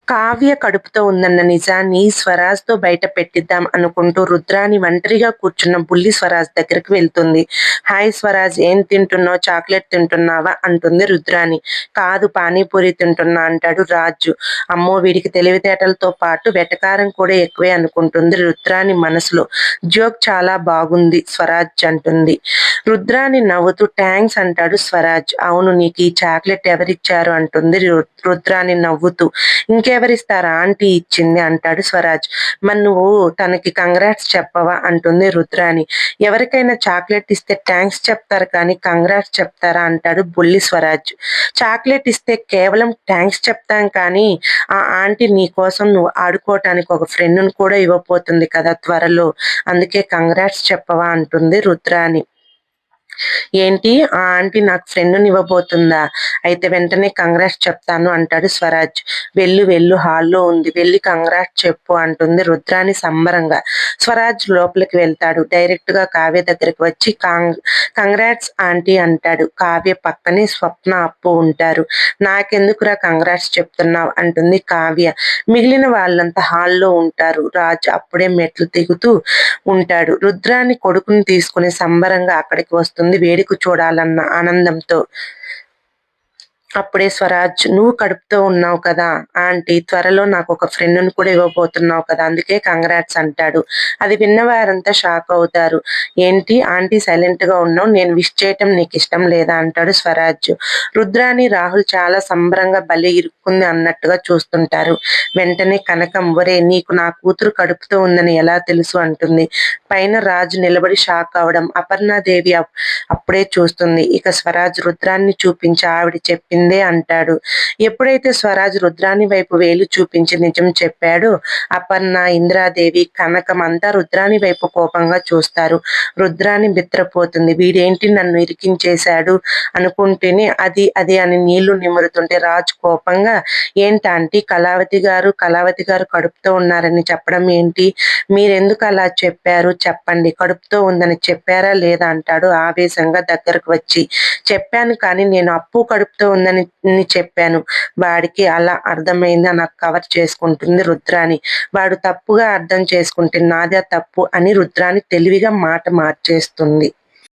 కావ్య కడుపుతో ఉందన్న నిజాన్ని స్వరాజ్‌తో బయట పెట్టిద్దాం అనుకుంటూ రుద్రాని ఒంటరిగా కూర్చున్న బుల్లి స్వరాజ్ దగ్గరికి వెళ్తుంది. హాయ్ స్వరాజ్, ఏం తింటున్నావ్? చాక్లెట్ తింటున్నావా? అంటుంది రుద్రాని. కాదు, పానీపూరి తింటున్నా అంటాడు రాజు. అమ్మో, వీడికి తెలివితేటలతో పాటు వెటకారం కూడా ఎక్కువే అనుకుంటుంది రుద్రాని మనసులో. జోక్ చాలా బాగుంది స్వరాజ్ అంటుంది. రుద్రాని నవ్వుతూ థాంక్స్ అంటాడు స్వరాజ్. అవును, నీకు ఈ చాక్లెట్ ఎవరిచ్చారు? అంటుంది రుద్రాని నవ్వుతూ. ఇంకెవరిస్తారా, ఆంటీ ఇచ్చింది అంటాడు స్వరాజ్. మరి నువ్వు తనకి కంగ్రాట్స్ చెప్పవా? అంటుంది రుద్రాని. ఎవరికైనా చాక్లెట్ ఇస్తే థ్యాంక్స్ చెప్తారు కానీ కంగ్రాట్స్ చెప్తారా అంటాడు బుల్లి స్వరాజ్. చాక్లెట్ ఇస్తే కేవలం థ్యాంక్స్ చెప్తాం కానీ ఆ ఆంటీ నీ కోసం నువ్వు ఆడుకోవటానికి ఒక ఫ్రెండ్ను కూడా ఇవ్వబోతుంది కదా త్వరలో, అందుకే కంగ్రాట్స్ చెప్పవా అంటుంది రుద్రాని. ఏంటి, ఆ ఆంటీ నాకు ఫ్రెండ్ని ఇవ్వబోతుందా? అయితే వెంటనే కంగ్రాట్స్ చెప్తాను అంటాడు స్వరాజ్. వెళ్ళు వెళ్ళు, హాల్లో ఉంది, వెళ్ళి కంగ్రాట్స్ చెప్పు అంటుంది రుద్రాని సంబరంగా. స్వరాజ్ లోపలికి వెళ్తాడు. డైరెక్ట్ గా కావ్య దగ్గరికి వచ్చి కంగ్రాట్స్ ఆంటీ అంటాడు. కావ్య పక్కనే స్వప్న, అప్పు ఉంటారు. నాకెందుకురా కంగ్రాట్స్ చెప్తున్నావు అంటుంది కావ్య. మిగిలిన వాళ్ళంతా హాల్లో ఉంటారు. రాజ్ అప్పుడే మెట్లు దిగుతూ ఉంటాడు. రుద్రాని కొడుకుని తీసుకుని సంబరంగా అక్కడికి వస్తుంది వేడుక చూడాలన్న ఆనందంతో. అప్పుడే స్వరాజ్, నువ్వు కడుపుతో ఉన్నావు కదా ఆంటీ, త్వరలో నాకు ఒక ఫ్రెండ్ను కూడా ఇవ్వబోతున్నావు కదా, అందుకే కంగ్రాట్స్ అంటాడు. అది విన్న వారంతా షాక్ అవుతారు. ఏంటి ఆంటీ సైలెంట్ గా ఉన్నావు, నేను విష్ చేయటం నీకు ఇష్టం లేదా అంటాడు స్వరాజ్. రుద్రాని రాహుల్ చాలా సంబరంగా భలే ఇరుక్కుంది అన్నట్టుగా చూస్తుంటారు. వెంటనే కనకం, ఒరే నీకు నా కూతురు కడుపుతో ఉందని ఎలా తెలుసు అంటుంది. పైన రాజు నిలబడి షాక్ అవడం అపర్ణాదేవి అప్పుడే చూస్తుంది. ఇక స్వరాజ్ రుద్రాన్ని చూపించి ఆవిడ చెప్పిందే అంటాడు. ఎప్పుడైతే స్వరాజ్ రుద్రాని వైపు వేలు చూపించి నిజం చెప్పాడో అపర్ణ, ఇంద్రాదేవి, కనకం అంతా రుద్రాని వైపు కోపంగా చూస్తారు. రుద్రాని బిత్రపోతుంది. వీడేంటి నన్ను ఇరికించేశాడు అనుకుంటేనే అది అది అని నీళ్లు నిమురుతుంటే రాజు కోపంగా, ఏంటంటే కళావతి గారు కడుపుతో ఉన్నారని చెప్పడం ఏంటి? మీరెందుకు అలా చెప్పారు? చెప్పండి, కడుపుతో ఉందని చెప్పారా లేదా అంటాడు ఆవేశంగా దగ్గరకు వచ్చి. చెప్పాను కానీ నేను అప్పు కడుపుతో ఉందని చెప్పాను. వాడికి అలా అర్థమైందా నాకు కవర్ చేసుకుంటుంది రుద్రాని. వాడు తప్పుగా అర్థం చేసుకుంటే నాదే తప్పు అని రుద్రాని తెలివిగా మాట మార్చేస్తుంది.